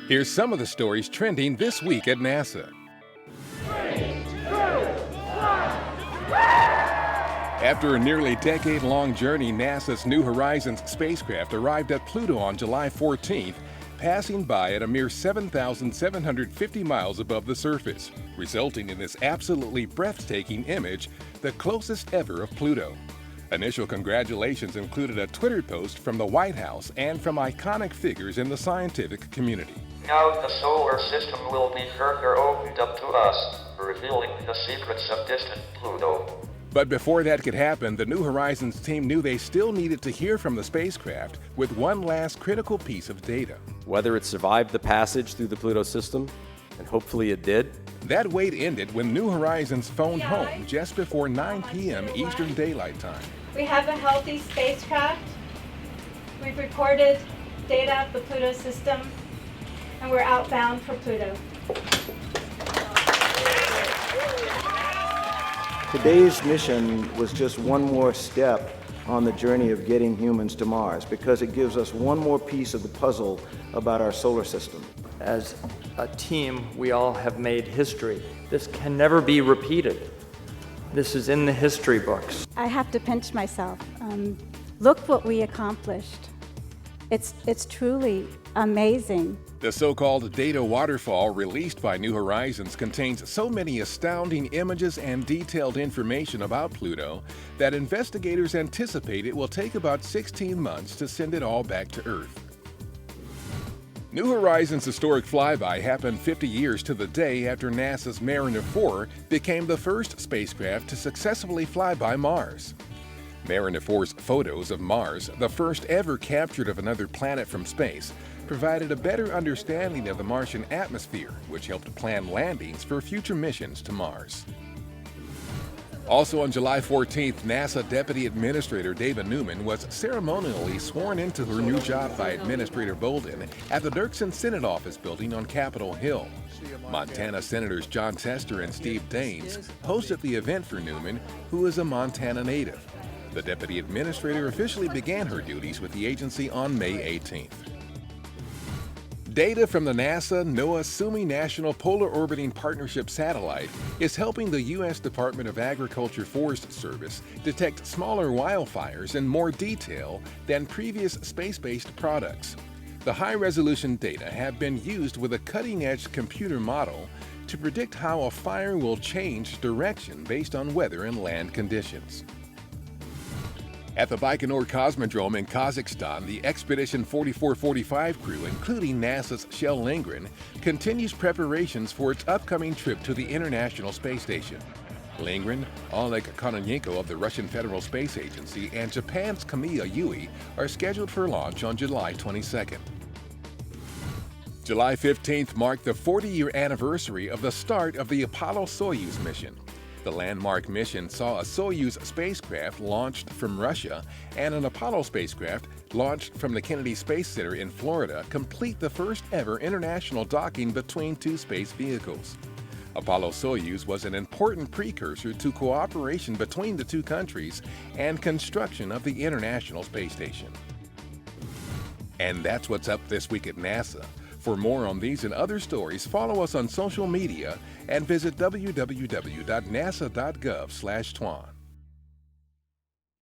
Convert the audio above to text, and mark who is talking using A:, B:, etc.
A: Here's some of the stories trending this week at NASA. After a nearly decade-long journey, NASA's New Horizons spacecraft arrived at Pluto on July 14th, passing by at a mere 7,750 miles above the surface, resulting in this absolutely breathtaking image, the closest ever of Pluto. Initial congratulations included a Twitter post from the White House and from iconic figures in the scientific community.
B: Now the solar system will be further opened up to us, revealing the secrets of distant Pluto.
A: But before that could happen, the New Horizons team knew they still needed to hear from the spacecraft with one last critical piece of data.
C: Whether it survived the passage through the Pluto system, and hopefully it did.
A: That wait ended when New Horizons phoned home just before 9 p.m. Eastern Daylight Time.
D: We have a healthy spacecraft. We've recorded data of the Pluto system, and we're outbound for Pluto.
E: Today's mission was just one more step on the journey of getting humans to Mars, because it gives us one more piece of the puzzle about our solar system.
F: As a team, we all have made history. This can never be repeated. This is in the history books.
G: I have to pinch myself. Look what we accomplished. It's truly amazing.
A: The so-called data waterfall released by New Horizons contains so many astounding images and detailed information about Pluto that investigators anticipate it will take about 16 months to send it all back to Earth. New Horizons' historic flyby happened 50 years to the day after NASA's Mariner 4 became the first spacecraft to successfully fly by Mars. Mariner 4's photos of Mars, the first ever captured of another planet from space, provided a better understanding of the Martian atmosphere, which helped plan landings for future missions to Mars. Also on July 14th, NASA Deputy Administrator David Newman was ceremonially sworn into her new job by Administrator Bolden at the Dirksen Senate Office building on Capitol Hill. Montana Senators John Tester and Steve Daines hosted the event for Newman, who is a Montana native. The Deputy Administrator officially began her duties with the agency on May 18th. Data from the NASA-NOAA Suomi National Polar Orbiting Partnership satellite is helping the U.S. Department of Agriculture Forest Service detect smaller wildfires in more detail than previous space-based products. The high-resolution data have been used with a cutting-edge computer model to predict how a fire will change direction based on weather and land conditions. At the Baikonur Cosmodrome in Kazakhstan, the Expedition 4445 crew, including NASA's Kjell Lindgren, continues preparations for its upcoming trip to the International Space Station. Lindgren, Oleg Kononenko of the Russian Federal Space Agency, and Japan's Kamiya Yui are scheduled for launch on July 22nd. July 15th marked the 40-year anniversary of the start of the Apollo-Soyuz mission. The landmark mission saw a Soyuz spacecraft launched from Russia and an Apollo spacecraft launched from the Kennedy Space Center in Florida complete the first ever international docking between two space vehicles. Apollo-Soyuz was an important precursor to cooperation between the two countries and construction of the International Space Station. And that's what's up this week at NASA. For more on these and other stories, follow us on social media and visit www.nasa.gov/twan.